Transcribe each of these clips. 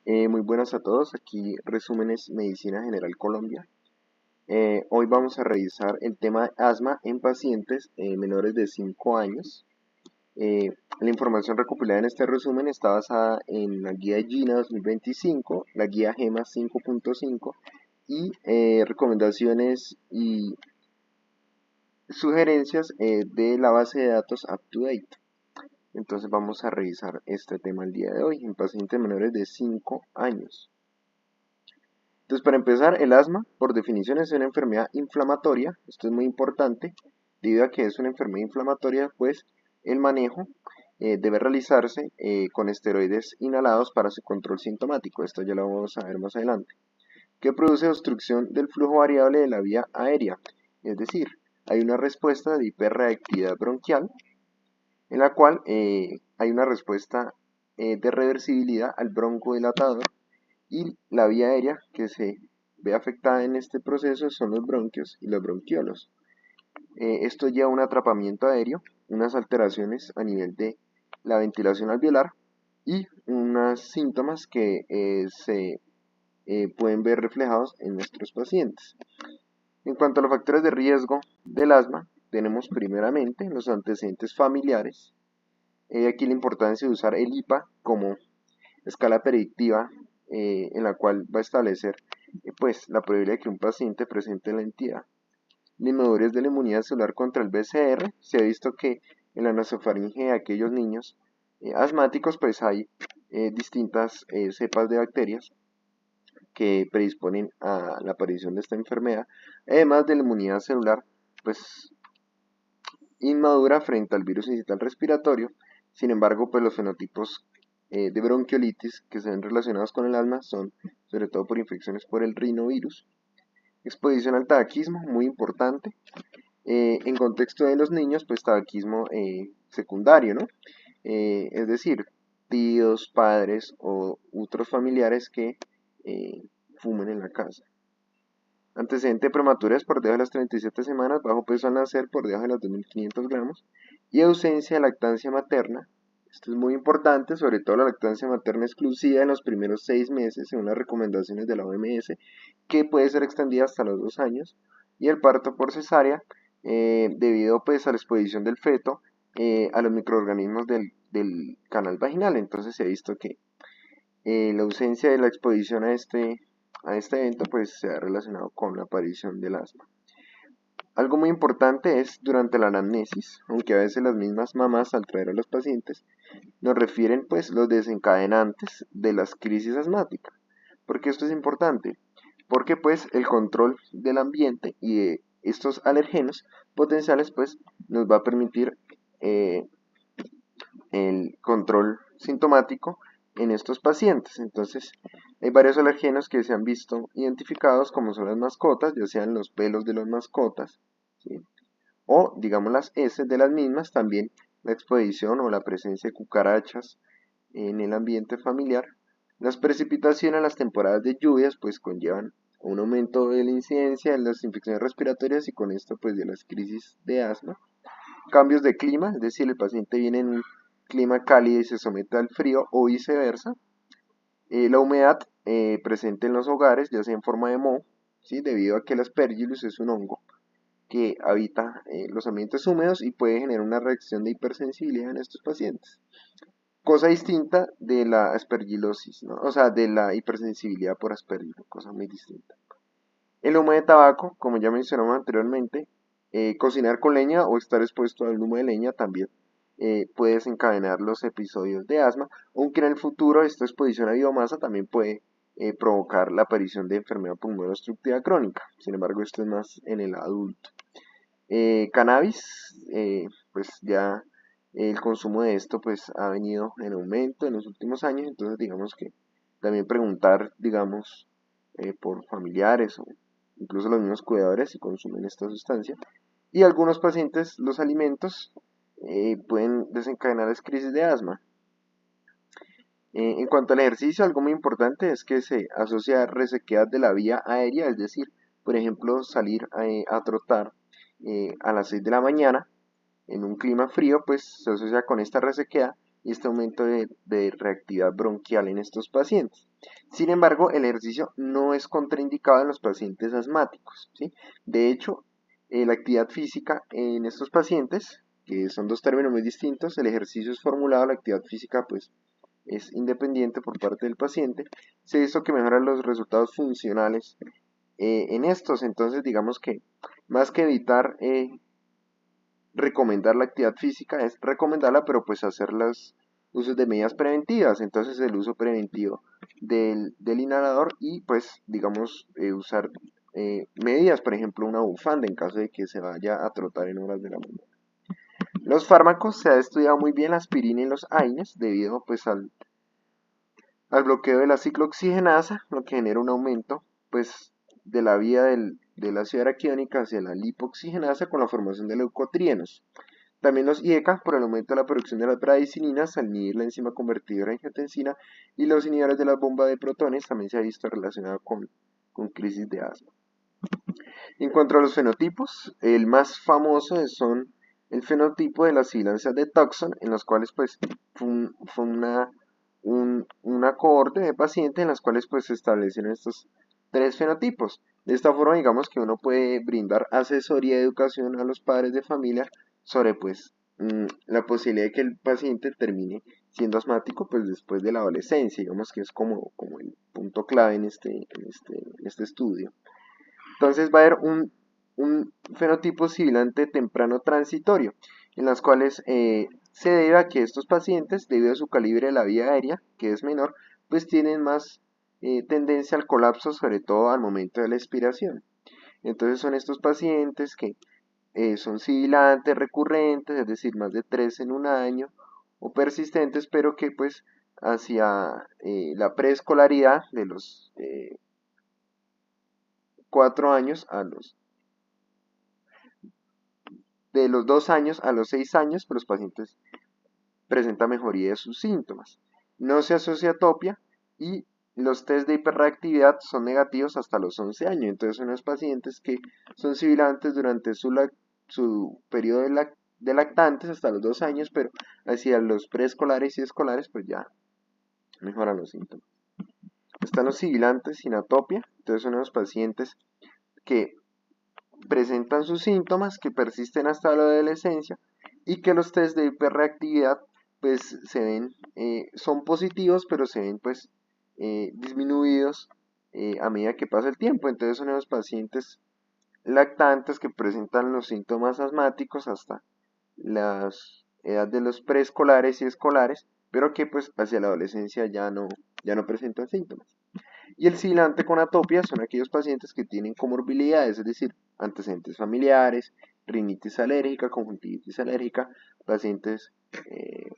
Muy buenas a todos, aquí resúmenes Medicina General Colombia. Hoy vamos a revisar el tema de asma en pacientes menores de 5 años. La información recopilada en este resumen está basada en la guía GINA 2025, la guía GEMA 5.5 y recomendaciones y sugerencias de la base de datos UpToDate. Entonces vamos a revisar este tema el día de hoy en pacientes menores de 5 años. Entonces, para empezar, el asma, por definición, es una enfermedad inflamatoria. Esto es muy importante. Debido a que es una enfermedad inflamatoria, pues el manejo debe realizarse con esteroides inhalados para su control sintomático. Esto ya lo vamos a ver más adelante. Que produce obstrucción del flujo variable de la vía aérea. Es decir, hay una respuesta de hiperreactividad bronquial en la cual hay una respuesta de reversibilidad al broncodilatador y la vía aérea que se ve afectada en este proceso son los bronquios y los bronquiolos. Esto lleva a un atrapamiento aéreo, unas alteraciones a nivel de la ventilación alveolar y unos síntomas que se pueden ver reflejados en nuestros pacientes. En cuanto a los factores de riesgo del asma, tenemos primeramente los antecedentes familiares. Aquí la importancia de usar el IPA como escala predictiva en la cual va a establecer pues, la probabilidad de que un paciente presente la entidad. Limidores de la inmunidad celular contra el BCR. Se ha visto que en la nasofaringe de aquellos niños asmáticos pues hay distintas cepas de bacterias que predisponen a la aparición de esta enfermedad, además de la inmunidad celular pues inmadura frente al virus incital respiratorio. Sin embargo, pues los fenotipos de bronquiolitis que se ven relacionados con el asma son sobre todo por infecciones por el rinovirus. Exposición al tabaquismo, muy importante. En contexto de los niños, pues tabaquismo secundario, ¿no? Es decir, tíos, padres o otros familiares que fumen en la casa. Antecedente de prematurez por debajo de las 37 semanas, bajo peso al nacer por debajo de los 2.500 gramos y ausencia de lactancia materna. Esto es muy importante, sobre todo la lactancia materna exclusiva en los primeros 6 meses, según las recomendaciones de la OMS, que puede ser extendida hasta los 2 años, y el parto por cesárea, debido pues a la exposición del feto a los microorganismos del canal vaginal. Entonces se ha visto que la ausencia de la exposición a este evento pues se ha relacionado con la aparición del asma. Algo muy importante es durante la anamnesis, aunque a veces las mismas mamás al traer a los pacientes nos refieren pues los desencadenantes de las crisis asmáticas. ¿Por qué esto es importante? Porque pues el control del ambiente y de estos alergenos potenciales pues nos va a permitir eh, el control sintomático en estos pacientes. Entonces, hay varios alergenos que se han visto identificados como son las mascotas, ya sean los pelos de las mascotas, ¿sí? O digamos las heces de las mismas, también la exposición o la presencia de cucarachas en el ambiente familiar. Las precipitaciones en las temporadas de lluvias pues conllevan un aumento de la incidencia de las infecciones respiratorias y con esto pues de las crisis de asma. Cambios de clima, es decir, el paciente viene en un clima cálido y se somete al frío o viceversa. La humedad presente en los hogares, ya sea en forma de moho, ¿sí? Debido a que el aspergillus es un hongo que habita los ambientes húmedos y puede generar una reacción de hipersensibilidad en estos pacientes. Cosa distinta de la aspergilosis, ¿no? O sea, de la hipersensibilidad por aspergilo, cosa muy distinta. El humo de tabaco, como ya mencionamos anteriormente, cocinar con leña o estar expuesto al humo de leña también puede desencadenar los episodios de asma, aunque en el futuro esta exposición a biomasa también puede provocar la aparición de enfermedad pulmonar obstructiva crónica. Sin embargo, esto es más en el adulto. Cannabis, pues ya el consumo de esto pues ha venido en aumento en los últimos años, entonces digamos que también preguntar, digamos, por familiares o incluso los mismos cuidadores si consumen esta sustancia. Y algunos pacientes, los alimentos pueden desencadenar crisis de asma. En cuanto al ejercicio, algo muy importante es que se asocia a resequedad de la vía aérea, es decir, por ejemplo, salir a trotar a las 6 de la mañana en un clima frío, pues se asocia con esta resequedad y este aumento de reactividad bronquial en estos pacientes. Sin embargo, el ejercicio no es contraindicado en los pacientes asmáticos, ¿sí? De hecho, la actividad física en estos pacientes, que son dos términos muy distintos, el ejercicio es formulado, la actividad física pues es independiente por parte del paciente, se ha visto que mejora los resultados funcionales en estos. Entonces digamos que más que evitar recomendar la actividad física, es recomendarla, pero pues hacer los usos de medidas preventivas. Entonces el uso preventivo del inhalador y pues digamos usar medidas, por ejemplo una bufanda en caso de que se vaya a trotar en horas de la mañana. Los fármacos, se ha estudiado muy bien la aspirina y los AINES debido pues al bloqueo de la ciclooxigenasa, lo que genera un aumento pues, de la vía de la ácido araquidónica hacia la lipoxigenasa con la formación de leucotrienos. También los IECA por el aumento de la producción de las bradicininas al inhibir la enzima convertidora en angiotensina y los inhibidores de la bomba de protones también se ha visto relacionado con crisis de asma. En cuanto a los fenotipos, el más famoso son el fenotipo de las sibilancias de Tucson, en los cuales pues fue una cohorte de pacientes en las cuales pues se establecieron estos tres fenotipos. De esta forma digamos que uno puede brindar asesoría y educación a los padres de familia sobre pues la posibilidad de que el paciente termine siendo asmático pues después de la adolescencia, digamos que es como el punto clave en este estudio. Entonces va a haber un fenotipo sibilante temprano transitorio, en las cuales se debe a que estos pacientes, debido a su calibre de la vía aérea, que es menor, pues tienen más tendencia al colapso, sobre todo al momento de la expiración. Entonces son estos pacientes que son sibilantes recurrentes, es decir, más de 3 en un año, o persistentes, pero que pues hacia la preescolaridad de los 4 años de los 2 años a los 6 años, pues los pacientes presentan mejoría de sus síntomas. No se asocia a atopia y los test de hiperreactividad son negativos hasta los 11 años. Entonces son los pacientes que son sibilantes durante su periodo de lactantes hasta los 2 años, pero hacia los preescolares y escolares pues ya mejoran los síntomas. Están los sibilantes sin atopia, entonces son los pacientes que presentan sus síntomas que persisten hasta la adolescencia y que los test de hiperreactividad pues se ven, son positivos pero se ven pues disminuidos a medida que pasa el tiempo. Entonces son los pacientes lactantes que presentan los síntomas asmáticos hasta la edad de los preescolares y escolares, pero que pues hacia la adolescencia ya no presentan síntomas. Y el sibilante con atopia son aquellos pacientes que tienen comorbilidades, es decir, antecedentes familiares, rinitis alérgica, conjuntivitis alérgica, pacientes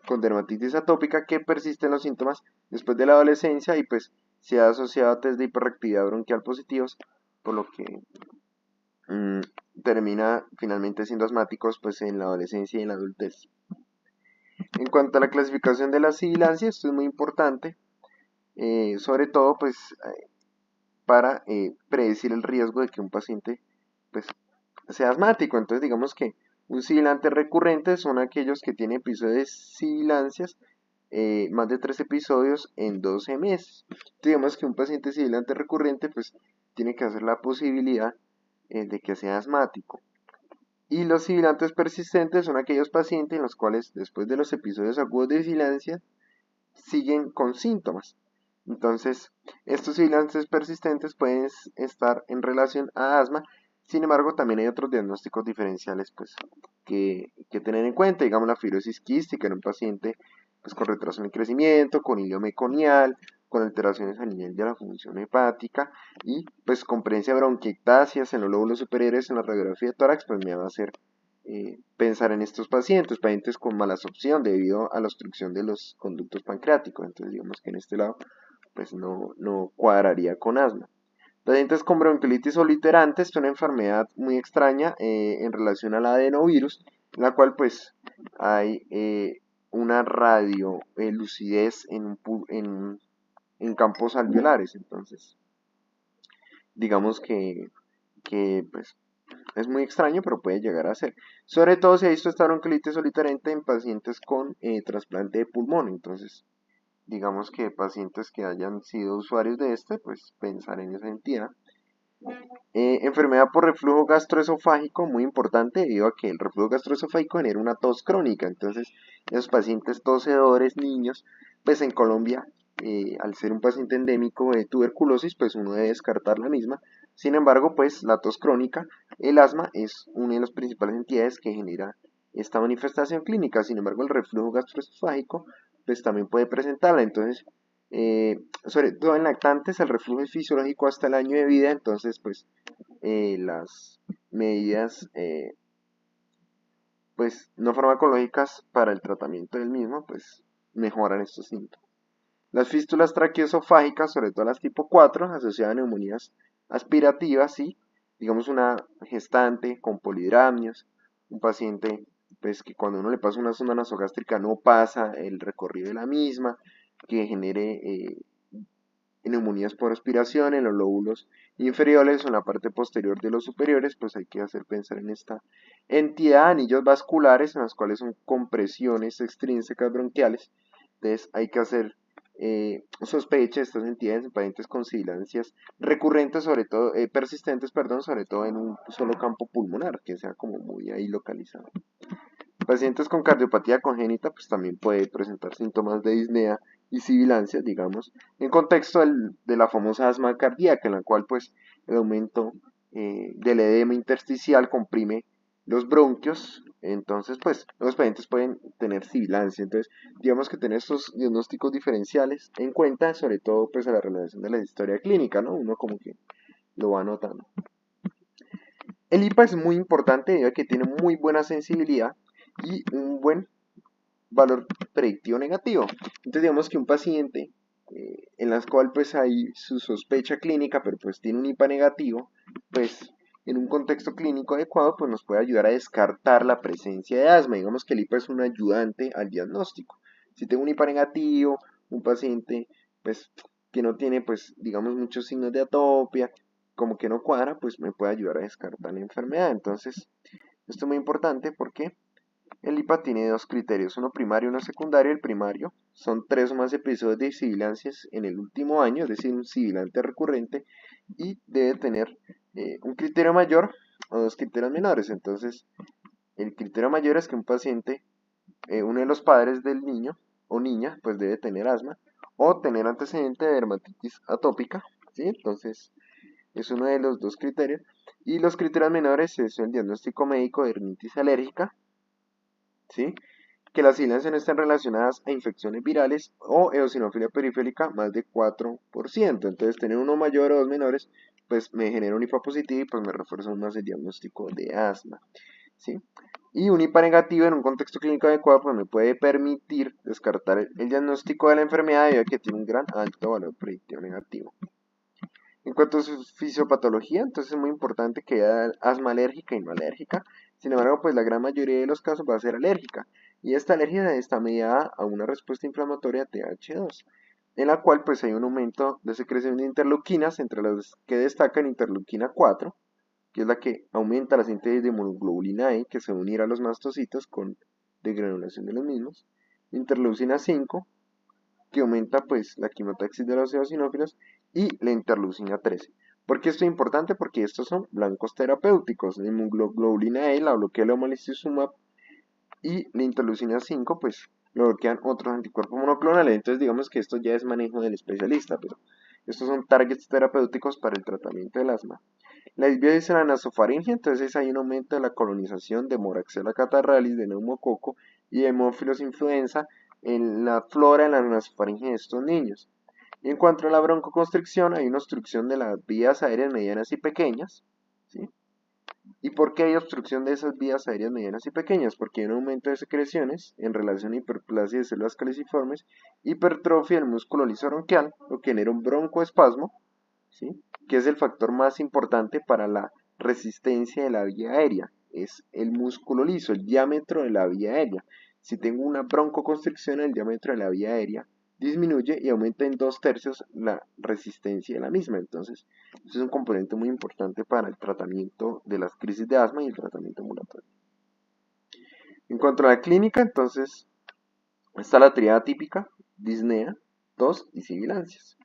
con dermatitis atópica que persisten los síntomas después de la adolescencia y pues se ha asociado a test de hiperreactividad bronquial positivos, por lo que termina finalmente siendo asmáticos pues en la adolescencia y en la adultez. En cuanto a la clasificación de la sibilancia, esto es muy importante, sobre todo pues para predecir el riesgo de que un paciente pues, sea asmático. Entonces digamos que un sibilante recurrente son aquellos que tienen episodios de sibilancias, más de 3 episodios en 12 meses. Entonces, digamos que un paciente sibilante recurrente pues tiene que hacer la posibilidad de que sea asmático. Y los sibilantes persistentes son aquellos pacientes en los cuales después de los episodios agudos de sibilancia siguen con síntomas. Entonces, estos sibilantes persistentes pueden estar en relación a asma. Sin embargo, también hay otros diagnósticos diferenciales pues, que tener en cuenta. Digamos la fibrosis quística en un paciente pues, con retraso en el crecimiento, con hilio meconial, con alteraciones a nivel de la función hepática y pues con presencia de bronquiectasias en los lóbulos superiores en la radiografía de tórax, pues me va a hacer pensar en estos pacientes con malabsorción debido a la obstrucción de los conductos pancreáticos. Entonces digamos que en este lado pues no cuadraría con asma. Pacientes con bronquiolitis obliterante es una enfermedad muy extraña en relación al adenovirus, en la cual pues hay una radiolucidez en campos alveolares. Entonces, digamos que pues, Es muy extraño, pero puede llegar a ser. Sobre todo se ha visto esta bronquiolitis solitariamente en pacientes con trasplante de pulmón. Entonces, digamos que pacientes que hayan sido usuarios de este, pues pensar en esa entidad. Enfermedad por reflujo gastroesofágico, muy importante, debido a que el reflujo gastroesofágico genera una tos crónica. Entonces, esos pacientes tosedores, niños, pues en Colombia, al ser un paciente endémico de tuberculosis, pues uno debe descartar la misma. Sin embargo, pues la tos crónica, el asma, es una de las principales entidades que genera esta manifestación clínica. Sin embargo, el reflujo gastroesofágico, pues también puede presentarla. Entonces, sobre todo en lactantes, el reflujo es fisiológico hasta el año de vida. Entonces, pues las medidas pues no farmacológicas para el tratamiento del mismo pues mejoran estos síntomas. Las fístulas traqueosofágicas, sobre todo las tipo 4, asociadas a neumonías aspirativas, ¿sí? Digamos una gestante con polidramnios, un paciente pues que cuando uno le pasa una sonda nasogástrica no pasa el recorrido de la misma, que genere neumonías por aspiración en los lóbulos inferiores o en la parte posterior de los superiores, pues hay que hacer pensar en esta entidad, anillos vasculares en las cuales son compresiones extrínsecas bronquiales. Entonces hay que hacer sospecha de estas entidades en pacientes con sibilancias recurrentes, sobre todo, persistentes, perdón, sobre todo en un solo campo pulmonar, que sea como muy ahí localizado. Pacientes con cardiopatía congénita, pues también puede presentar síntomas de disnea y sibilancias, digamos, en contexto de la famosa asma cardíaca, en la cual pues el aumento del edema intersticial comprime los bronquios. Entonces pues los pacientes pueden tener sibilancia. Entonces digamos que tener estos diagnósticos diferenciales en cuenta, sobre todo pues a la renovación de la historia clínica, ¿no? Uno como que lo va notando. El IPA es muy importante debido a que tiene muy buena sensibilidad y un buen valor predictivo negativo. Entonces digamos que un paciente en las cual pues hay su sospecha clínica, pero pues tiene un IPA negativo, pues en un contexto clínico adecuado pues nos puede ayudar a descartar la presencia de asma. Digamos que el IPA es un ayudante al diagnóstico. Si tengo un IPA negativo, un paciente pues que no tiene pues digamos muchos signos de atopia, como que no cuadra, pues me puede ayudar a descartar la enfermedad. Entonces, esto es muy importante porque el IPA tiene dos criterios, uno primario y uno secundario. El primario son 3 o más episodios de sibilancias en el último año, es decir, un sibilante recurrente, y debe tener un criterio mayor o dos criterios menores. Entonces, el criterio mayor es que un paciente, uno de los padres del niño o niña, pues debe tener asma o tener antecedente de dermatitis atópica, ¿sí? Entonces, es uno de los dos criterios. Y los criterios menores es el diagnóstico médico de rinitis alérgica, ¿sí? Que las sibilancias no estén relacionadas a infecciones virales o eosinofilia periférica más de 4%. Entonces, tener uno mayor o dos menores, pues me genera un IPA positivo y pues me refuerza aún más el diagnóstico de asma, ¿sí? Y un IPA negativo en un contexto clínico adecuado, pues me puede permitir descartar el diagnóstico de la enfermedad debido a que tiene un gran alto valor predictivo negativo. En cuanto a su fisiopatología, entonces es muy importante que haya asma alérgica y no alérgica. Sin embargo, pues la gran mayoría de los casos va a ser alérgica. Y esta alergia está mediada a una respuesta inflamatoria TH2, en la cual pues hay un aumento de secreción de interleuquinas, entre las que destacan interleuquina 4, que es la que aumenta la síntesis de monoglobulina E, que se va a unir a los mastocitos con degranulación de los mismos. Interleucina 5, que aumenta pues la quimiotaxis de los eosinófilos, y la interleucina 13. ¿Por qué esto es importante? Porque estos son blancos terapéuticos. La inmunoglobulina E la bloquea el omalizumab y la interleucina 5 pues lo bloquean otros anticuerpos monoclonales. Entonces digamos que esto ya es manejo del especialista, pero estos son targets terapéuticos para el tratamiento del asma. La disbiosis en la nasofaringe, entonces hay un aumento de la colonización de Moraxella catarrhalis, de neumococo y de Haemophilus influenza en la flora en la nasofaringe de estos niños. Y en cuanto a la broncoconstricción, hay una obstrucción de las vías aéreas medianas y pequeñas, ¿sí? ¿Y por qué hay obstrucción de esas vías aéreas medianas y pequeñas? Porque hay un aumento de secreciones en relación a hiperplasia de células caliciformes, hipertrofia del músculo liso bronquial, lo que genera un broncoespasmo, ¿sí? Que es el factor más importante para la resistencia de la vía aérea. Es el músculo liso, el diámetro de la vía aérea. Si tengo una broncoconstricción, el diámetro de la vía aérea disminuye y aumenta en 2/3 la resistencia de la misma. Entonces, eso es un componente muy importante para el tratamiento de las crisis de asma y el tratamiento ambulatorio. En cuanto a la clínica, entonces, está la tríada típica, disnea, tos y sibilancias.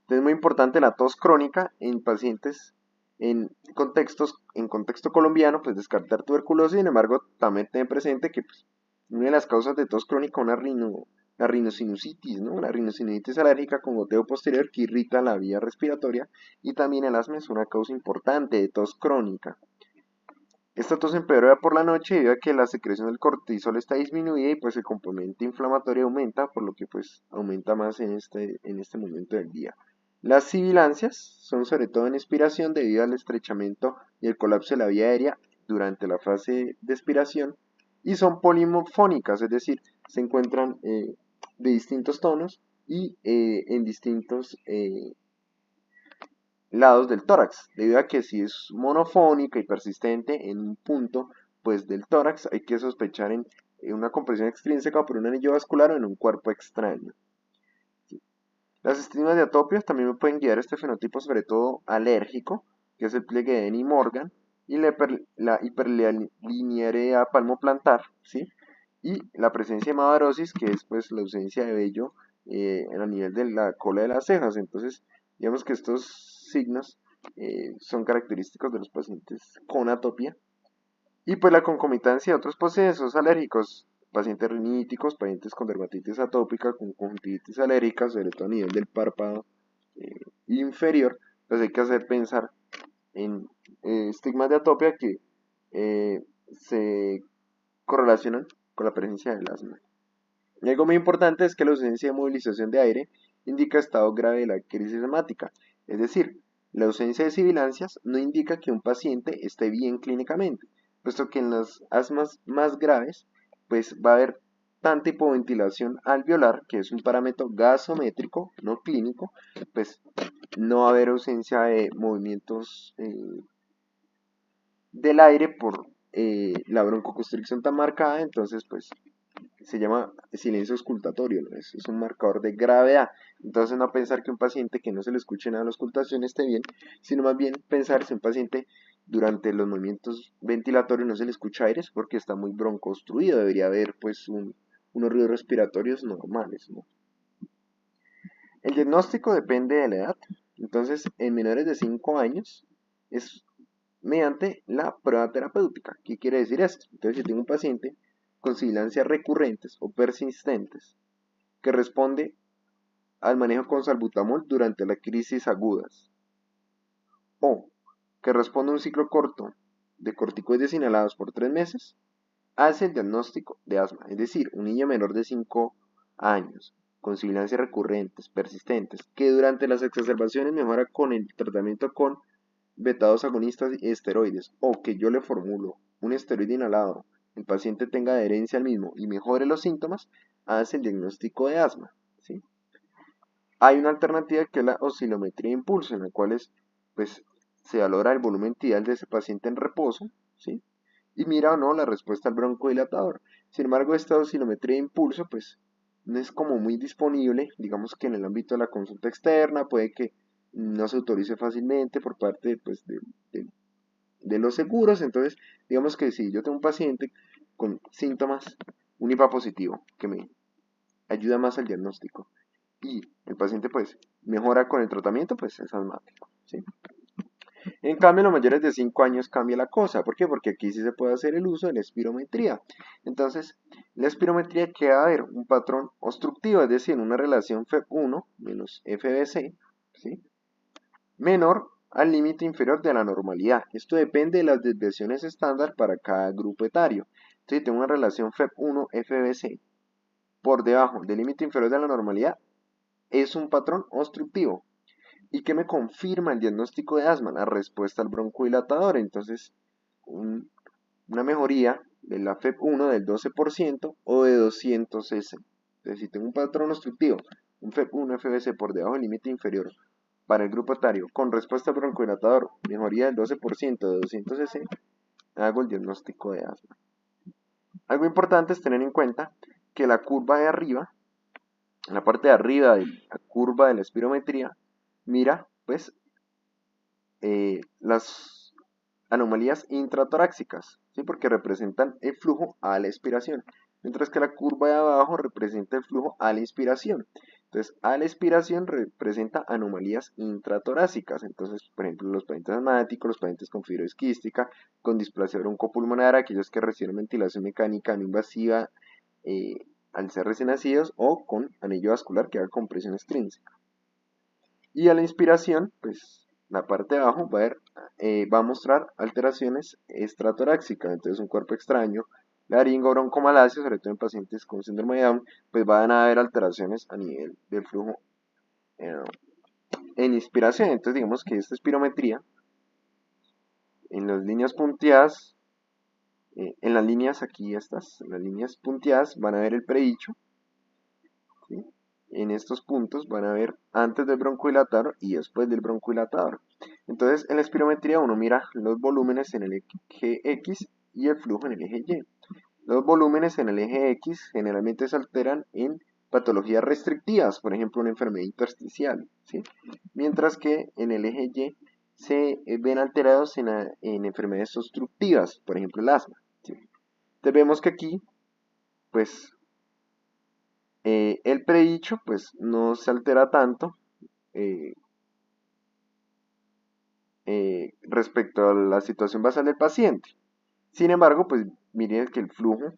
Entonces, es muy importante la tos crónica en pacientes en contexto colombiano, pues descartar tuberculosis. Sin embargo, también tener presente que pues, una de las causas de tos crónica es la rinosinusitis, ¿no? La rinosinusitis alérgica con goteo posterior que irrita la vía respiratoria, y también el asma es una causa importante de tos crónica. Esta tos empeora por la noche debido a que la secreción del cortisol está disminuida y pues el componente inflamatorio aumenta, por lo que pues aumenta más en este momento del día. Las sibilancias son sobre todo en expiración debido al estrechamiento y el colapso de la vía aérea durante la fase de expiración, y son polimofónicas, es decir, se encuentran de distintos tonos y en distintos lados del tórax, debido a que si es monofónica y persistente en un punto pues del tórax, hay que sospechar en una compresión extrínseca por un anillo vascular o en un cuerpo extraño. Las estigmas de atopia también me pueden guiar a este fenotipo, sobre todo alérgico, que es el pliegue de Denny-Morgan, y la hiperlinearidad palmoplantar, ¿sí? Y la presencia de mavarosis, que es pues la ausencia de vello a nivel de la cola de las cejas. Entonces, digamos que estos signos son característicos de los pacientes con atopia. Y pues la concomitancia de otros procesos alérgicos, pacientes riníticos, pacientes con dermatitis atópica, con conjuntivitis alérgica, sobre todo a nivel del párpado inferior, pues hay que hacer pensar en estigmas de atopia que se correlacionan con la presencia del asma. Y algo muy importante es que la ausencia de movilización de aire indica estado grave de la crisis asmática, es decir, la ausencia de sibilancias no indica que un paciente esté bien clínicamente, puesto que en las asmas más graves, pues va a haber tanta hipoventilación alveolar, que es un parámetro gasométrico, no clínico, pues no va a haber ausencia de movimientos del aire por la broncoconstricción tan marcada. Entonces pues se llama silencio auscultatorio, ¿no? Es un marcador de gravedad. Entonces no pensar que un paciente que no se le escuche nada en la auscultación esté bien, sino más bien pensar si un paciente durante los movimientos ventilatorios no se le escucha aire es porque está muy broncoobstruido, debería haber pues unos ruidos respiratorios normales, ¿no? El diagnóstico depende de la edad. Entonces, en menores de 5 años es mediante la prueba terapéutica. ¿Qué quiere decir esto? Entonces, si tengo un paciente con sibilancias recurrentes o persistentes que responde al manejo con salbutamol durante las crisis agudas, o que responde a un ciclo corto de corticoides inhalados por 3 meses, hace el diagnóstico de asma. Es decir, un niño menor de 5 años con sibilancias recurrentes, persistentes, que durante las exacerbaciones mejora con el tratamiento con beta-2 agonistas y esteroides, o que yo le formulo un esteroide inhalado, el paciente tenga adherencia al mismo y mejore los síntomas, hace el diagnóstico de asma, ¿sí? Hay una alternativa que es la oscilometría de impulso, en la cual pues, se valora el volumen tidal de ese paciente en reposo, ¿sí? Y mira o no la respuesta al broncodilatador. Sin embargo, esta oscilometría de impulso pues no es como muy disponible, digamos que en el ámbito de la consulta externa puede que no se autorice fácilmente por parte pues, de los seguros. Entonces, digamos que si yo tengo un paciente con síntomas, un IPA positivo, que me ayuda más al diagnóstico, y el paciente pues mejora con el tratamiento, pues es asmático, ¿sí? En cambio, en los mayores de 5 años cambia la cosa. ¿Por qué? Porque aquí sí se puede hacer el uso de la espirometría. Entonces, la espirometría queda a ver un patrón obstructivo, es decir, una relación FEB1 menos FBC, ¿sí? Menor al límite inferior de la normalidad. Esto depende de las desviaciones estándar para cada grupo etario. Entonces, si tengo una relación FEB1-FBC por debajo del límite inferior de la normalidad, es un patrón obstructivo. ¿Y qué me confirma el diagnóstico de asma? La respuesta al broncodilatador. Entonces, una mejoría de la FEB1 del 12% o de 200 cc. Entonces, si tengo un patrón obstructivo, un FEB1 FBC por debajo del límite inferior para el grupo etario con respuesta al broncodilatador, mejoría del 12% de 200 cc, hago el diagnóstico de asma. Algo importante es tener en cuenta que la curva de arriba en la parte de arriba de la curva de la espirometría, mira pues las anomalías intratorácicas, ¿sí? Porque representan el flujo a la expiración, mientras que la curva de abajo representa el flujo a la inspiración. Entonces, a la expiración representa anomalías intratorácicas. Entonces, por ejemplo, los pacientes asmáticos, los pacientes con fibrosis quística, con displasia broncopulmonar, aquellos que reciben ventilación mecánica no invasiva al ser recién nacidos o con anillo vascular que haga compresión extrínseca. Y a la inspiración, pues la parte de abajo va a mostrar alteraciones extratoráxicas, entonces un cuerpo extraño, laringo, broncomalacia, sobre todo en pacientes con síndrome de Down, pues van a haber alteraciones a nivel del flujo en inspiración. Entonces digamos que esta espirometría, en las líneas punteadas, en las líneas aquí estas, en las líneas punteadas van a ver el predicho, ¿sí? En estos puntos van a ver antes del broncodilatador y después del broncodilatador. Entonces, en la espirometría uno mira los volúmenes en el eje X y el flujo en el eje Y. Los volúmenes en el eje X generalmente se alteran en patologías restrictivas, por ejemplo, una enfermedad intersticial, ¿sí? Mientras que en el eje Y se ven alterados en enfermedades obstructivas, por ejemplo, el asma, ¿sí? Entonces vemos que aquí, pues, el predicho pues no se altera tanto eh, respecto a la situación basal del paciente. Sin embargo, pues miren que el flujo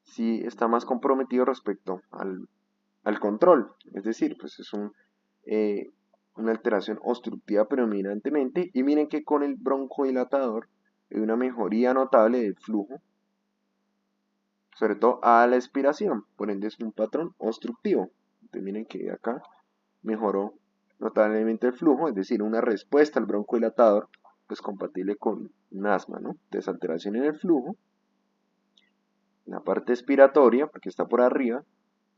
sí está más comprometido respecto al control. Es decir, pues es una alteración obstructiva predominantemente. Y miren que con el broncodilatador hay una mejoría notable del flujo, sobre todo a la expiración. Por ende es un patrón obstructivo. Entonces miren que acá mejoró notablemente el flujo, es decir, una respuesta al broncodilatador, pues compatible con un asma, ¿no? Desalteración en el flujo, la parte expiratoria, porque está por arriba,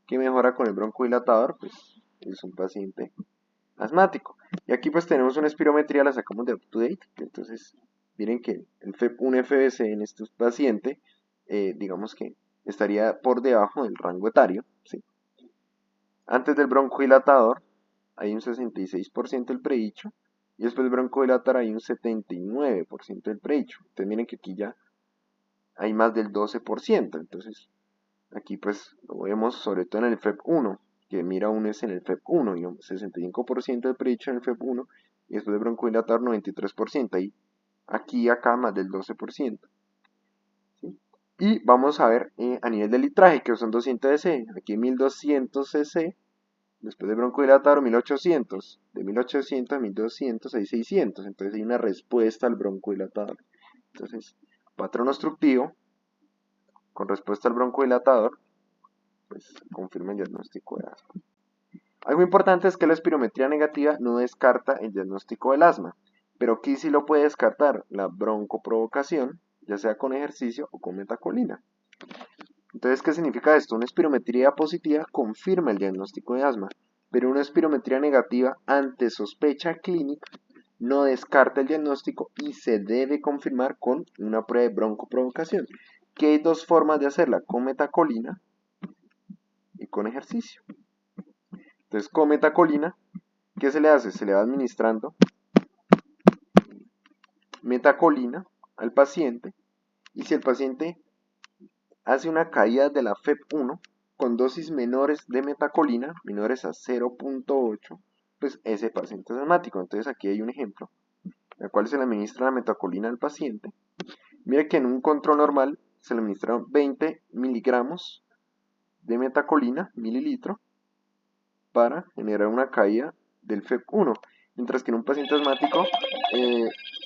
que mejora con el broncodilatador, pues es un paciente asmático. Y aquí pues tenemos una espirometría, la sacamos de UpToDate, entonces miren que un FBC en este paciente, digamos que estaría por debajo del rango etario, ¿sí? Antes del broncodilatador hay un 66% del predicho y después del broncodilatador hay un 79% del predicho. Entonces miren que aquí ya hay más del 12%. Entonces aquí pues lo vemos sobre todo en el FEP1, que mira un es en el FEP1 y un 65% del predicho en el FEP1 y después del broncodilatador 93%. Aquí y acá más del 12%. ¿Sí? Y vamos a ver a nivel de litraje, que son 200 cc. Aquí 1200 cc. Después de broncodilatador 1800, de 1800 a 1200 hay 600, entonces hay una respuesta al broncodilatador. Entonces, patrón obstructivo con respuesta al broncodilatador, pues confirma el diagnóstico de asma. Algo importante es que la espirometría negativa no descarta el diagnóstico del asma, pero aquí sí lo puede descartar la broncoprovocación, ya sea con ejercicio o con metacolina. Entonces, ¿qué significa esto? Una espirometría positiva confirma el diagnóstico de asma, pero una espirometría negativa ante sospecha clínica no descarta el diagnóstico y se debe confirmar con una prueba de broncoprovocación, que hay dos formas de hacerla, con metacolina y con ejercicio. Entonces, con metacolina, ¿qué se le hace? Se le va administrando metacolina al paciente y si el paciente hace una caída de la FEP1 con dosis menores de metacolina, menores a 0.8, pues ese paciente es asmático. Entonces aquí hay un ejemplo, en el cual se le administra la metacolina al paciente. Mire que en un control normal se le administraron 20 miligramos de metacolina, mililitro, para generar una caída del FEP1, mientras que en un paciente asmático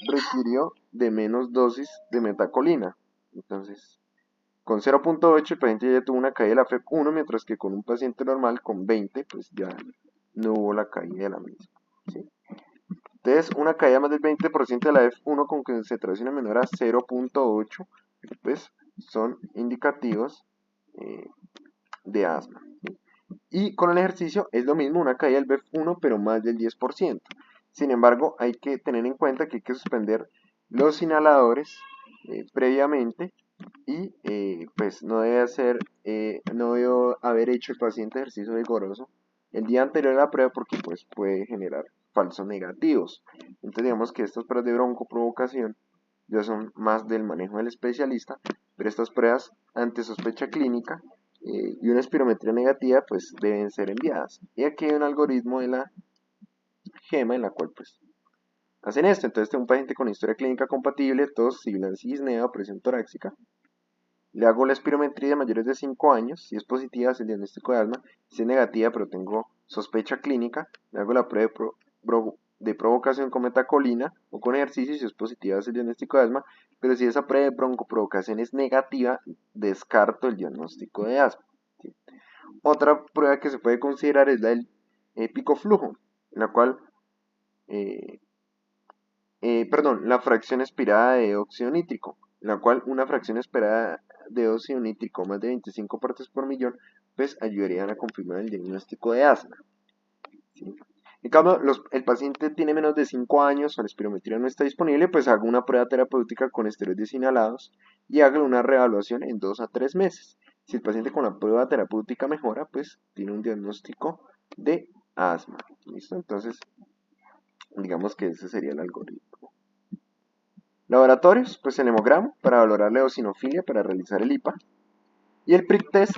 requirió de menos dosis de metacolina. Entonces, con 0.8 el paciente ya tuvo una caída de la FEP1, mientras que con un paciente normal con 20, pues ya no hubo la caída de la misma, ¿sí? Entonces, una caída más del 20% de la F1 con concentración menor a 0.8, pues son indicativos de asma, ¿sí? Y con el ejercicio es lo mismo, una caída del BEF1, pero más del 10%. Sin embargo, hay que tener en cuenta que hay que suspender los inhaladores previamente y pues no debe haber hecho el paciente ejercicio vigoroso el día anterior a la prueba porque pues puede generar falsos negativos. Entonces digamos que estas pruebas de broncoprovocación ya son más del manejo del especialista, pero estas pruebas ante sospecha clínica y una espirometría negativa pues deben ser enviadas. Y aquí hay un algoritmo de la GEMA en la cual pues hacen esto. Entonces tengo un paciente con historia clínica compatible, tos, sibilancia disnea, presión torácica. Le hago la espirometría de mayores de 5 años. Si es positiva, es el diagnóstico de asma. Si es negativa, pero tengo sospecha clínica, le hago la prueba de provocación con metacolina o con ejercicio. Si es positiva, es el diagnóstico de asma. Pero si esa prueba de broncoprovocación es negativa, descarto el diagnóstico de asma. ¿Sí? Otra prueba que se puede considerar es la del picoflujo, en la cual eh, la fracción expirada de óxido nítrico, en la cual una fracción esperada de óxido nítrico más de 25 partes por millón, pues ayudarían a confirmar el diagnóstico de asma. ¿Sí? En cambio, el paciente tiene menos de 5 años o la espirometría no está disponible, pues haga una prueba terapéutica con esteroides inhalados y haga una reevaluación en 2 a 3 meses. Si el paciente con la prueba terapéutica mejora, pues tiene un diagnóstico de asma. ¿Listo? Entonces, digamos que ese sería el algoritmo. Laboratorios, pues el hemograma para valorar la eosinofilia para realizar el IPA. Y el prick test,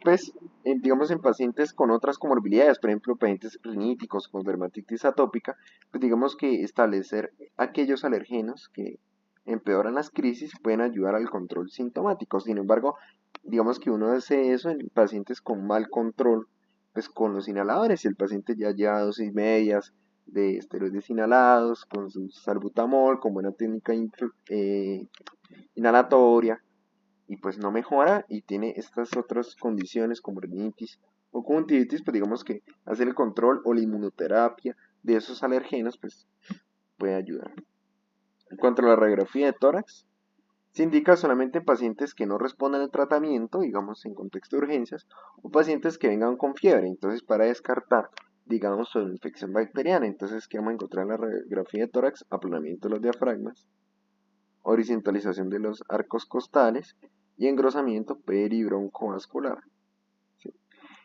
pues digamos en pacientes con otras comorbilidades, por ejemplo pacientes riníticos con dermatitis atópica, pues digamos que establecer aquellos alergenos que empeoran las crisis pueden ayudar al control sintomático. Sin embargo, digamos que uno hace eso en pacientes con mal control, pues con los inhaladores, si el paciente ya lleva dosis medias de esteroides inhalados, con su salbutamol, con buena técnica inhalatoria, y pues no mejora y tiene estas otras condiciones como rinitis o conjuntivitis, pues digamos que hacer el control o la inmunoterapia de esos alergenos, pues puede ayudar. En cuanto a la radiografía de tórax, se indica solamente en pacientes que no respondan al tratamiento, digamos en contexto de urgencias, o pacientes que vengan con fiebre. Entonces, para descartar, digamos, su infección bacteriana, entonces, ¿qué vamos a encontrar en la radiografía de tórax? Aplanamiento de los diafragmas, horizontalización de los arcos costales y engrosamiento peribroncovascular. ¿Sí?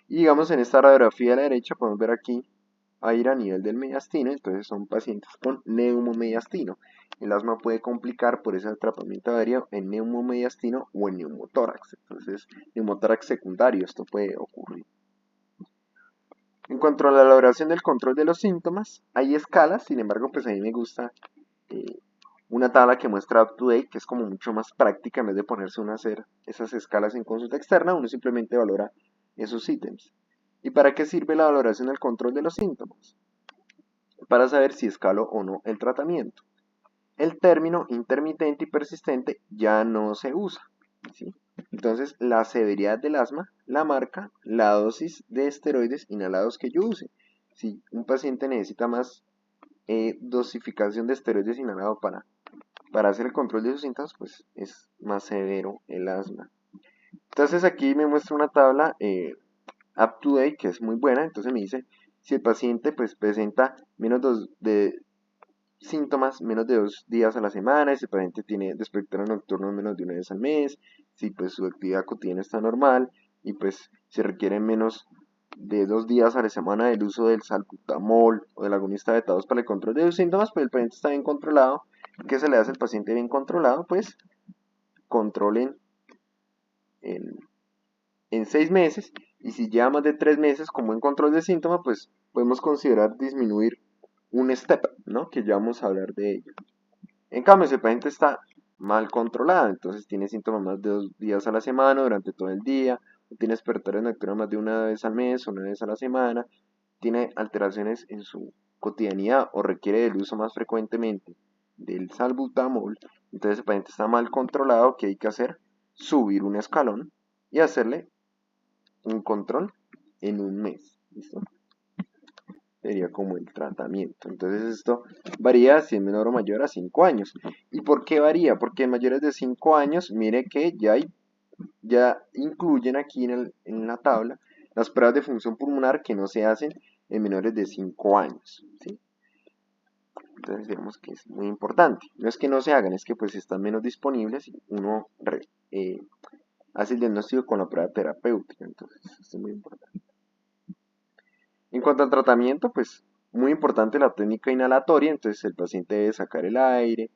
Y digamos, en esta radiografía a la derecha podemos ver aquí aire a nivel del mediastino, entonces son pacientes con neumomediastino. El asma puede complicar por ese atrapamiento aéreo en neumomediastino o en neumotórax. Entonces, neumotórax secundario, esto puede ocurrir. En cuanto a la elaboración del control de los síntomas, hay escalas, sin embargo, pues a mí me gusta una tabla que muestra UpToDate, que es como mucho más práctica, en vez de ponerse uno a hacer esas escalas en consulta externa, uno simplemente valora esos ítems. ¿Y para qué sirve la valoración del control de los síntomas? Para saber si escalo o no el tratamiento. El término intermitente y persistente ya no se usa, ¿sí? Entonces, la severidad del asma la marca la dosis de esteroides inhalados que yo use. Si un paciente necesita más dosificación de esteroides inhalados para hacer el control de sus síntomas, pues es más severo el asma. Entonces aquí me muestra una tabla UpToDate que es muy buena. Entonces me dice si el paciente pues presenta menos de síntomas menos de 2 días a la semana, si el paciente tiene despertar nocturno menos de una vez al mes, si pues su actividad cotidiana está normal y pues se requieren menos de 2 días a la semana del uso del salbutamol o del agonista beta-2 para el control de los síntomas, pues el paciente está bien controlado. ¿Qué se le hace al paciente bien controlado? Pues controlen en, en 6 meses, y si lleva más de 3 meses con buen control de síntomas, pues podemos considerar disminuir un step, ¿no? Que ya vamos a hablar de ello. En cambio, si el paciente está mal controlado, entonces tiene síntomas más de 2 días a la semana, durante todo el día, o tiene despertares nocturnos más de una vez al mes o una vez a la semana, tiene alteraciones en su cotidianidad o requiere del uso más frecuentemente del salbutamol, entonces el paciente está mal controlado. ¿Qué hay que hacer? Subir un escalón y hacerle un control en un mes. ¿Listo? Sería como el tratamiento. Entonces esto varía si es menor o mayor a 5 años. ¿Y por qué varía? Porque en mayores de 5 años, mire que ya incluyen aquí en la tabla las pruebas de función pulmonar que no se hacen en menores de 5 años. ¿Sí? Entonces digamos que es muy importante. No es que no se hagan, es que pues están menos disponibles y uno hace el diagnóstico con la prueba terapéutica. Entonces esto es muy importante. En cuanto al tratamiento, pues muy importante la técnica inhalatoria. Entonces el paciente debe sacar el aire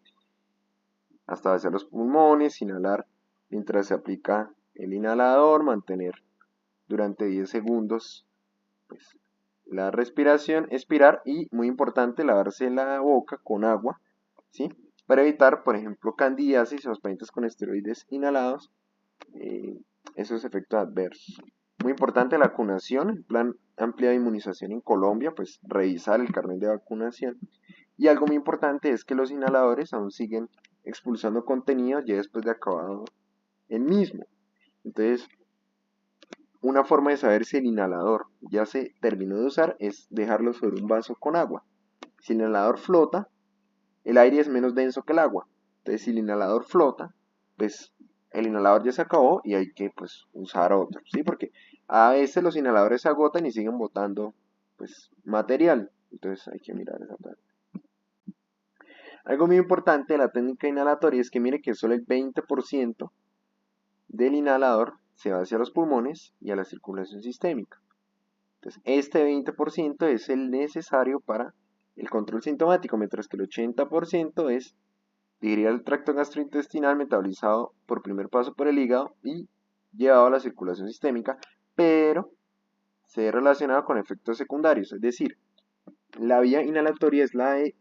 hasta vaciar los pulmones, inhalar mientras se aplica el inhalador, mantener durante 10 segundos pues, la respiración, expirar y, muy importante, lavarse la boca con agua, ¿sí? Para evitar, por ejemplo, candidiasis o los pacientes con esteroides inhalados, eh, esos efectos adversos. Muy importante la vacunación, el plan amplia de inmunización en Colombia, pues revisar el carnet de vacunación. Y algo muy importante es que los inhaladores aún siguen expulsando contenido ya después de acabado el mismo. Entonces, una forma de saber si el inhalador ya se terminó de usar es dejarlo sobre un vaso con agua. Si el inhalador flota, el aire es menos denso que el agua. Entonces, si el inhalador flota, pues el inhalador ya se acabó y hay que pues usar otro, ¿sí? Porque a veces los inhaladores se agotan y siguen botando pues material. Entonces hay que mirar esa parte. Algo muy importante de la técnica inhalatoria es que mire que solo el 20% del inhalador se va hacia los pulmones y a la circulación sistémica. Entonces, este 20% es el necesario para el control sintomático, mientras que el 80% es digerir el tracto gastrointestinal metabolizado por primer paso por el hígado y llevado a la circulación sistémica, pero se ve relacionado con efectos secundarios, es decir, la vía inhalatoria es la de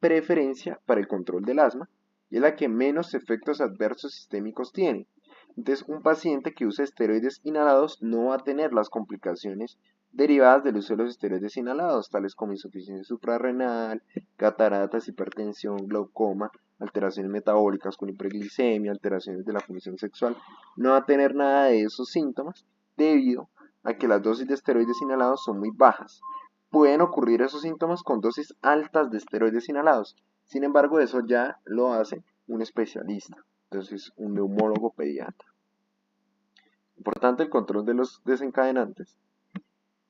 preferencia para el control del asma y es la que menos efectos adversos sistémicos tiene. Entonces, un paciente que usa esteroides inhalados no va a tener las complicaciones derivadas del uso de los esteroides inhalados, tales como insuficiencia suprarrenal, cataratas, hipertensión, glaucoma, alteraciones metabólicas con hiperglicemia, alteraciones de la función sexual. No va a tener nada de esos síntomas debido a que las dosis de esteroides inhalados son muy bajas. Pueden ocurrir esos síntomas con dosis altas de esteroides inhalados. Sin embargo, eso ya lo hace un especialista, entonces un neumólogo pediatra. Importante el control de los desencadenantes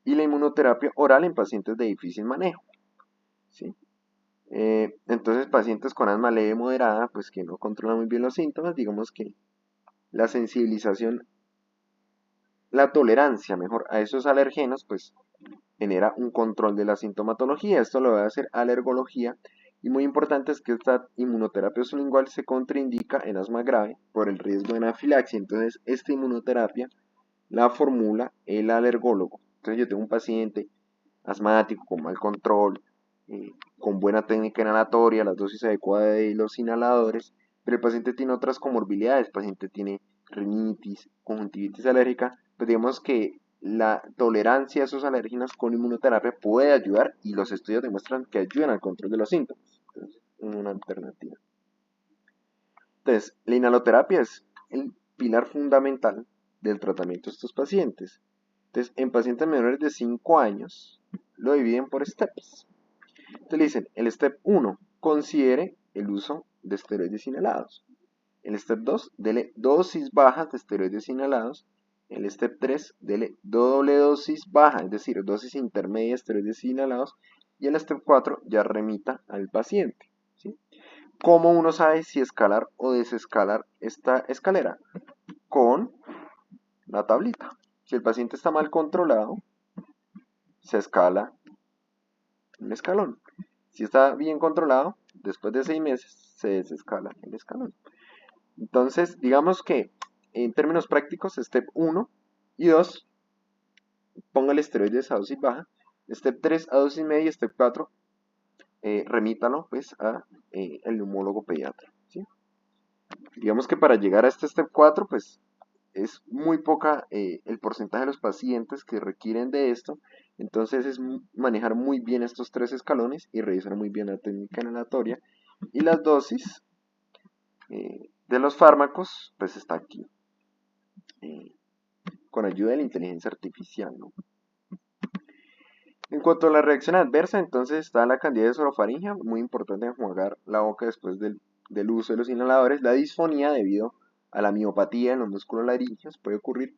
y la inmunoterapia oral en pacientes de difícil manejo, ¿sí? Entonces, pacientes con asma leve moderada, pues que no controlan muy bien los síntomas, digamos que la sensibilización, la tolerancia, mejor, a esos alergenos, pues genera un control de la sintomatología. Esto lo va a hacer alergología. Y muy importante es que esta inmunoterapia sublingual se contraindica en asma grave por el riesgo de anafilaxia. Entonces, esta inmunoterapia la formula el alergólogo. Entonces, yo tengo un paciente asmático con mal control, con buena técnica inhalatoria, las dosis adecuadas de los inhaladores, pero el paciente tiene otras comorbilidades. El paciente tiene rinitis, conjuntivitis alérgica, pues digamos que la tolerancia a esos alérgenos con inmunoterapia puede ayudar y los estudios demuestran que ayudan al control de los síntomas. Entonces, una alternativa. Entonces, la inhaloterapia es el pilar fundamental del tratamiento de estos pacientes. Entonces, en pacientes menores de 5 años, lo dividen por steps. Entonces le dicen, el step 1, considere el uso de esteroides inhalados. El step 2, dele dosis bajas de esteroides inhalados. El step 3, dele doble dosis baja, es decir, dosis intermedia de esteroides inhalados. Y el step 4, ya remita al paciente, ¿sí? ¿Cómo uno sabe si escalar o desescalar esta escalera? Con la tablita. Si el paciente está mal controlado, se escala un escalón. Si está bien controlado, después de 6 meses se desescala el escalón. Entonces, digamos que en términos prácticos, step 1 y 2, póngale esteroides a dosis baja. Step 3 a dosis media, step 4, remítalo pues a el neumólogo pediatra, ¿sí? Digamos que para llegar a este step 4, pues es muy poca el porcentaje de los pacientes que requieren de esto. Entonces es manejar muy bien estos 3 escalones y revisar muy bien la técnica inhalatoria. Y las dosis de los fármacos, pues está aquí, con ayuda de la inteligencia artificial, ¿no? En cuanto a la reacción adversa, entonces está la candidiasis orofaringea, muy importante enjuagar la boca después del uso de los inhaladores. La disfonía debido a la miopatía en los músculos laríngeos puede ocurrir.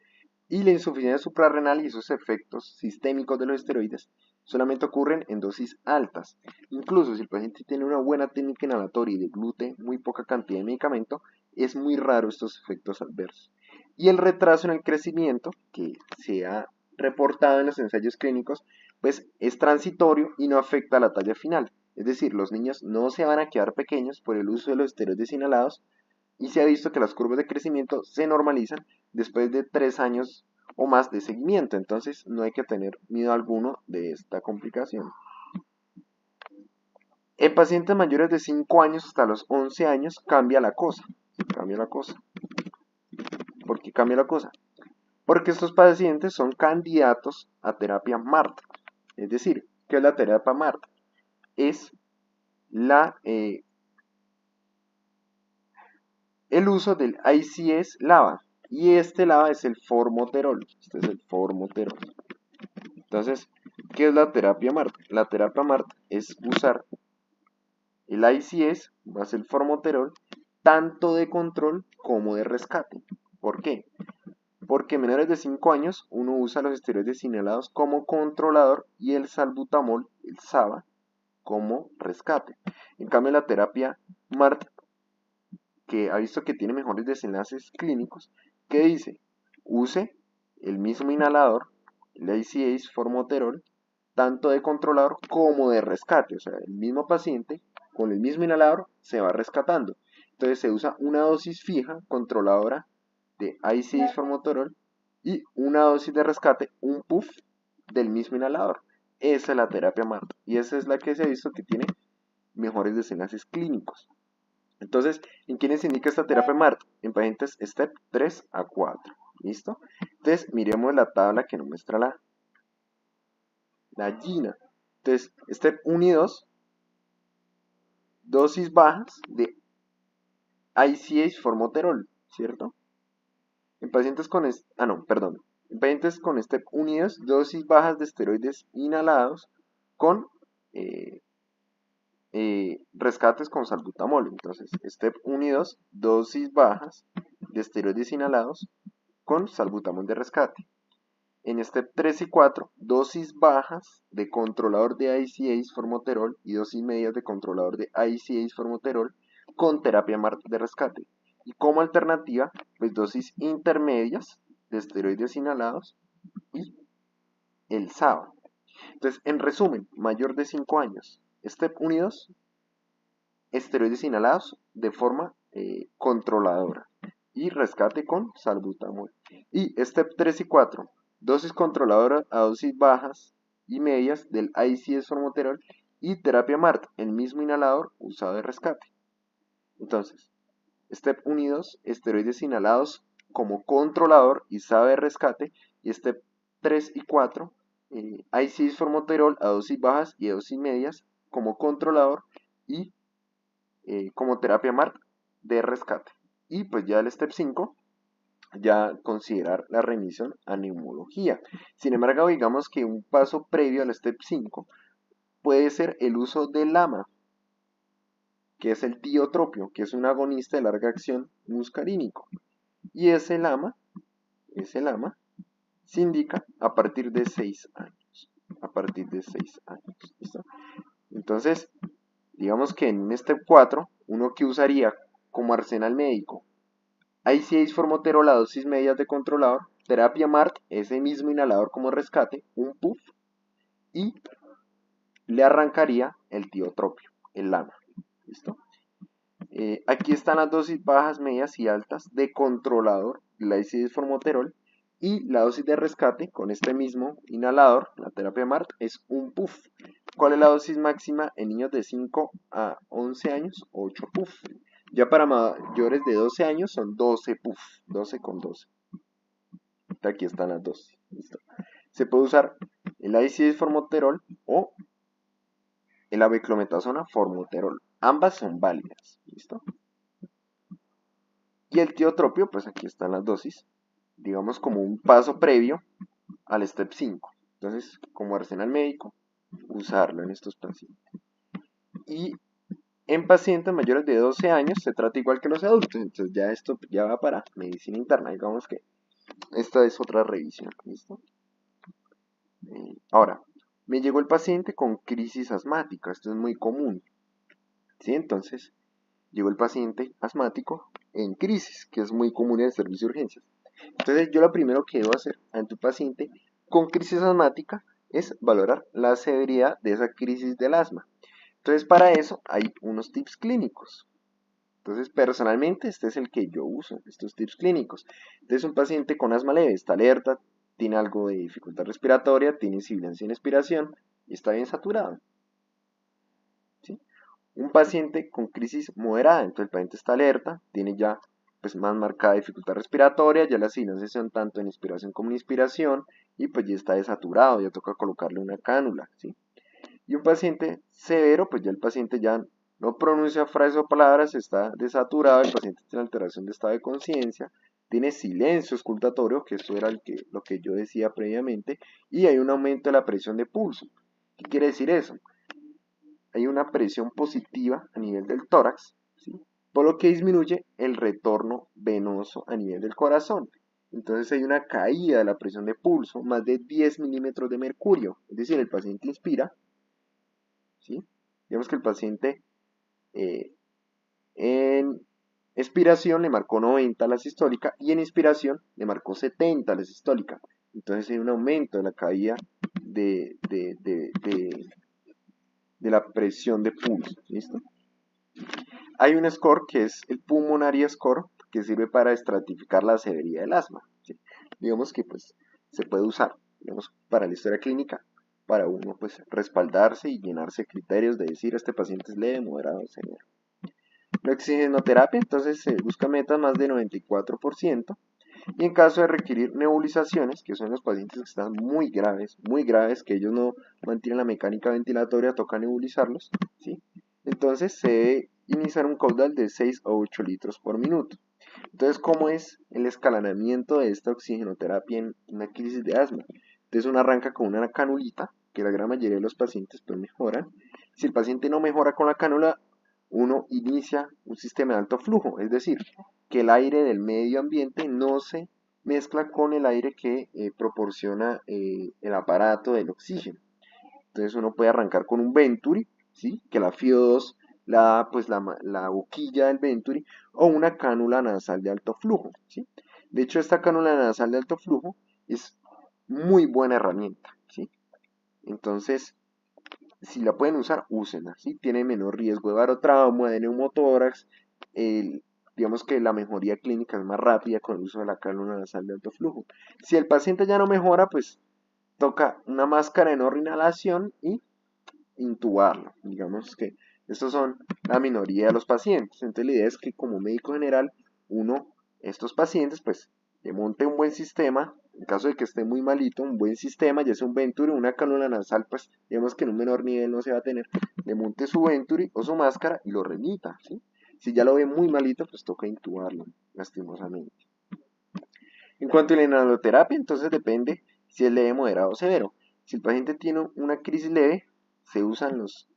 Y la insuficiencia suprarrenal y esos efectos sistémicos de los esteroides solamente ocurren en dosis altas. Incluso si el paciente tiene una buena técnica inhalatoria y deglute muy poca cantidad de medicamento, es muy raro estos efectos adversos. Y el retraso en el crecimiento, que se ha reportado en los ensayos clínicos, pues es transitorio y no afecta a la talla final. Es decir, los niños no se van a quedar pequeños por el uso de los esteroides inhalados y se ha visto que las curvas de crecimiento se normalizan después de 3 años o más de seguimiento. Entonces no hay que tener miedo alguno de esta complicación. En pacientes mayores de 5 años hasta los 11 años cambia la cosa. Cambia la cosa. ¿Por qué cambia la cosa? Porque estos pacientes son candidatos a terapia MART. Es decir, ¿qué es la terapia MART? Es el uso del ICS-LABA. Y este LABA es el formoterol. Este es el formoterol. Entonces, ¿qué es la terapia MART? La terapia MART es usar el ICS más el formoterol tanto de control como de rescate. ¿Por qué? Porque en menores de 5 años uno usa los esteroides inhalados como controlador y el salbutamol, el SABA, como rescate. En cambio, la terapia MART, que ha visto que tiene mejores desenlaces clínicos, ¿qué dice? Use el mismo inhalador, el ICS formoterol, tanto de controlador como de rescate. O sea, el mismo paciente con el mismo inhalador se va rescatando. Entonces se usa una dosis fija, controladora, de ICS formoterol y una dosis de rescate, un puff del mismo inhalador. Esa es la terapia MART y esa es la que se ha visto que tiene mejores desenlaces clínicos. Entonces, ¿en quiénes se indica esta terapia MART? En pacientes STEP 3 a 4. ¿Listo? Entonces, miremos la tabla que nos muestra la GINA. Entonces, STEP 1 y 2, dosis bajas de ICS formoterol, ¿cierto? En pacientes con en pacientes con STEP 1 y 2, dosis bajas de esteroides inhalados con rescates con salbutamol. Entonces, STEP 1 y 2, dosis bajas de esteroides inhalados con salbutamol de rescate. En STEP 3 y 4, dosis bajas de controlador de ICS formoterol y dosis medias de controlador de ICS formoterol con terapia MART de rescate. Y como alternativa, pues dosis intermedias de esteroides inhalados y el SABA. Entonces, en resumen, mayor de 5 años, STEP 1 y 2, esteroides inhalados de forma controladora y rescate con salbutamol. Y STEP 3 y 4, dosis controladora a dosis bajas y medias del ICS formoterol y terapia MART, el mismo inhalador usado de rescate. Entonces, STEP 1 y 2, esteroides inhalados como controlador y SABA de rescate, y STEP 3 y 4, ICS formoterol a dosis bajas y a dosis medias como controlador y como terapia MART de rescate. Y pues ya el STEP 5, ya considerar la remisión a neumología. Sin embargo, digamos que un paso previo al STEP 5 puede ser el uso del LAMA, que es el tiotropio, que es un agonista de larga acción muscarínico. Y ese LAMA se indica a partir de 6 años. A partir de 6 años. ¿Listo? Entonces, digamos que en STEP 4, uno que usaría como arsenal médico ICS formoterol a dosis medias de controlador, terapia MART, ese mismo inhalador como rescate, un puff, y le arrancaría el tiotropio, el LAMA. ¿Listo? Aquí están las dosis bajas, medias y altas de controlador, la ICS formoterol, y la dosis de rescate con este mismo inhalador, la terapia MART, es un puff. ¿Cuál es la dosis máxima en niños de 5 a 11 años? 8 puff. Ya para mayores de 12 años son 12 puff, 12 con 12. Aquí están las dosis. ¿Listo? Se puede usar el ICS formoterol o el abeclometasona formoterol. Ambas son válidas. ¿Listo? Y el tiotropio, pues aquí están las dosis. Digamos como un paso previo al STEP 5. Entonces, como arsenal médico, usarlo en estos pacientes. Y en pacientes mayores de 12 años se trata igual que los adultos. Entonces ya esto ya va para medicina interna. Digamos que esta es otra revisión. ¿Listo? Ahora, Me llegó el paciente con crisis asmática, esto es muy común, ¿sí? Entonces, llegó el paciente asmático en crisis, que es muy común en el servicio de urgencias. Entonces, yo lo primero que debo hacer ante un paciente con crisis asmática es valorar la severidad de esa crisis del asma. Entonces, para eso hay unos tips clínicos. Entonces, personalmente, este es el que yo uso, estos tips clínicos. Entonces, un paciente con asma leve está alerta, tiene algo de dificultad respiratoria, tiene sibilancia en expiración y está bien saturado, ¿sí? Un paciente con crisis moderada, entonces el paciente está alerta, tiene ya pues más marcada dificultad respiratoria, ya las sibilancias son tanto en inspiración como en inspiración y pues ya está desaturado, ya toca colocarle una cánula, ¿sí? Y un paciente severo, pues ya el paciente ya no pronuncia frases o palabras, está desaturado, el paciente tiene alteración de estado de conciencia, tiene silencio auscultatorio, que eso era lo que yo decía previamente, y hay un aumento de la presión de pulso. ¿Qué quiere decir eso? Hay una presión positiva a nivel del tórax, ¿sí? Por lo que disminuye el retorno venoso a nivel del corazón. Entonces hay una caída de la presión de pulso, más de 10 milímetros de mercurio, es decir, el paciente inspira, ¿sí? Digamos que el paciente en expiración le marcó 90 la sistólica y en inspiración le marcó 70 la sistólica. Entonces hay un aumento de la caída de, de, de, de, de la presión de pulso. ¿Listo? Hay un score que es el Pulmonary Score, que sirve para estratificar la severidad del asma. ¿Sí? Digamos que pues se puede usar, digamos, para la historia clínica, para uno pues respaldarse y llenarse de criterios de decir este paciente es leve, moderado, severo. La oxigenoterapia entonces se busca metas más de 94% y en caso de requerir nebulizaciones, que son los pacientes que están muy graves, que ellos no mantienen la mecánica ventilatoria, toca nebulizarlos, ¿sí? Entonces se debe iniciar un caudal de 6 a 8 litros por minuto. Entonces, ¿cómo es el escalonamiento de esta oxigenoterapia en una crisis de asma? Entonces uno arranca con una canulita, que la gran mayoría de los pacientes pues mejoran. Si el paciente no mejora con la cánula, uno inicia un sistema de alto flujo, es decir, que el aire del medio ambiente no se mezcla con el aire que proporciona el aparato del oxígeno. Entonces uno puede arrancar con un Venturi, ¿sí? Que la FIO2 la, pues la boquilla del Venturi o una cánula nasal de alto flujo, ¿sí? De hecho, esta cánula nasal de alto flujo es muy buena herramienta, ¿sí? Entonces, si la pueden usar, úsenla, ¿sí? Tiene menor riesgo de barotrauma, de neumotórax, digamos que la mejoría clínica es más rápida con el uso de la cánula nasal de alto flujo. Si el paciente ya no mejora, pues toca una máscara de no inhalación y intubarlo. Digamos que estos son la minoría de los pacientes. Entonces la idea es que como médico general, estos pacientes, pues, le monte un buen sistema, en caso de que esté muy malito, un buen sistema, ya sea un Venturi, una cánula nasal, pues, digamos que en un menor nivel no se va a tener, le monte su Venturi o su máscara y lo remita, ¿sí? Si ya lo ve muy malito, pues toca intubarlo, lastimosamente. En cuanto a la inhaloterapia, entonces depende si es leve, moderado o severo. Si el paciente tiene una crisis leve, se usan los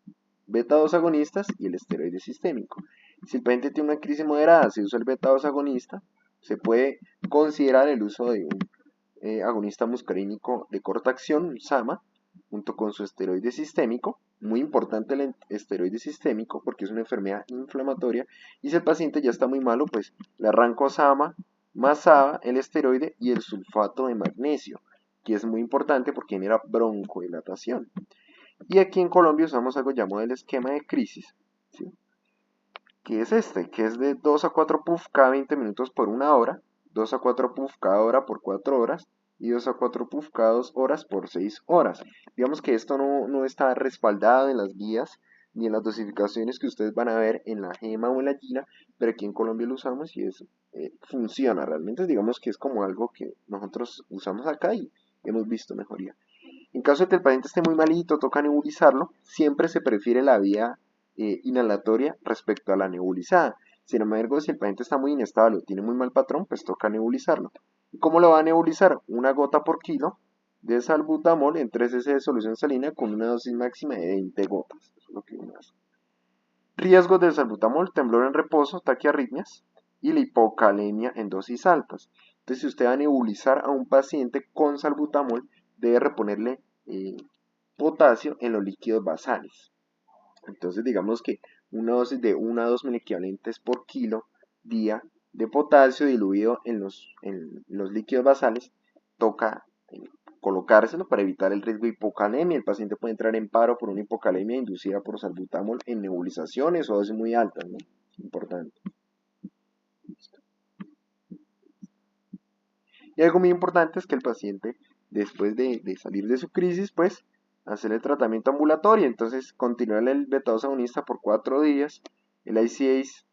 beta-2 agonistas y el esteroide sistémico. Si el paciente tiene una crisis moderada, se usa el beta-2 agonista. Se puede considerar el uso de un agonista muscarínico de corta acción, un SAMA, junto con su esteroide sistémico. Muy importante el esteroide sistémico porque es una enfermedad inflamatoria. Y si el paciente ya está muy malo, pues le arranco SAMA, más SABA, el esteroide y el sulfato de magnesio, que es muy importante porque genera broncodilatación. Y aquí en Colombia usamos algo llamado el esquema de crisis, ¿sí? Que es este, que es de 2 a 4 puff cada 20 minutos por una hora, 2 a 4 puff cada hora por 4 horas y 2 a 4 puff cada 2 horas por 6 horas. Digamos que esto no está respaldado en las guías ni en las dosificaciones que ustedes van a ver en la GEMA o en la GINA, pero aquí en Colombia lo usamos y eso funciona realmente. Digamos que es como algo que nosotros usamos acá y hemos visto mejoría. En caso de que el paciente esté muy malito, toca nebulizarlo, siempre se prefiere la vía inhalatoria respecto a la nebulizada. Sin embargo, si el paciente está muy inestable o tiene muy mal patrón, pues toca nebulizarlo. ¿Y cómo lo va a nebulizar? Una gota por kilo de salbutamol en 3 cc de solución salina con una dosis máxima de 20 gotas. Eso es lo que uno hace. Riesgos del salbutamol, temblor en reposo, taquiarritmias y la hipocalemia en dosis altas. Entonces, si usted va a nebulizar a un paciente con salbutamol, debe reponerle potasio en los líquidos basales. Entonces digamos que una dosis de 1 a 2 miliequivalentes por kilo día de potasio diluido en los líquidos basales, toca colocárselo para evitar el riesgo de hipocalemia. El paciente puede entrar en paro por una hipocalemia inducida por salbutamol en nebulizaciones o dosis muy altas, ¿no? Importante. Y algo muy importante es que el paciente, después de salir de su crisis, pues hacer el tratamiento ambulatorio. Entonces, continuar el beta-2 agonista por 4 días, el ICAs,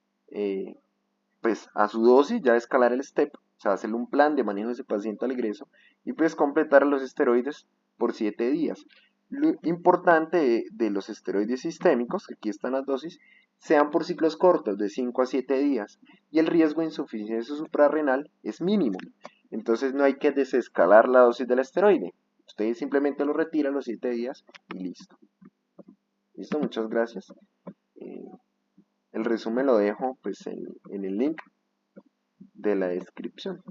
pues a su dosis, ya escalar el STEP, o sea, hacerle un plan de manejo de ese paciente al ingreso y pues completar los esteroides por 7 días. Lo importante de los esteroides sistémicos, que aquí están las dosis, sean por ciclos cortos, de 5 a 7 días, y el riesgo de insuficiencia suprarrenal es mínimo. Entonces no hay que desescalar la dosis del esteroide. Usted simplemente lo retira a los 7 días y listo. Listo, muchas gracias. Eh, el resumen lo dejo pues en el link de la descripción.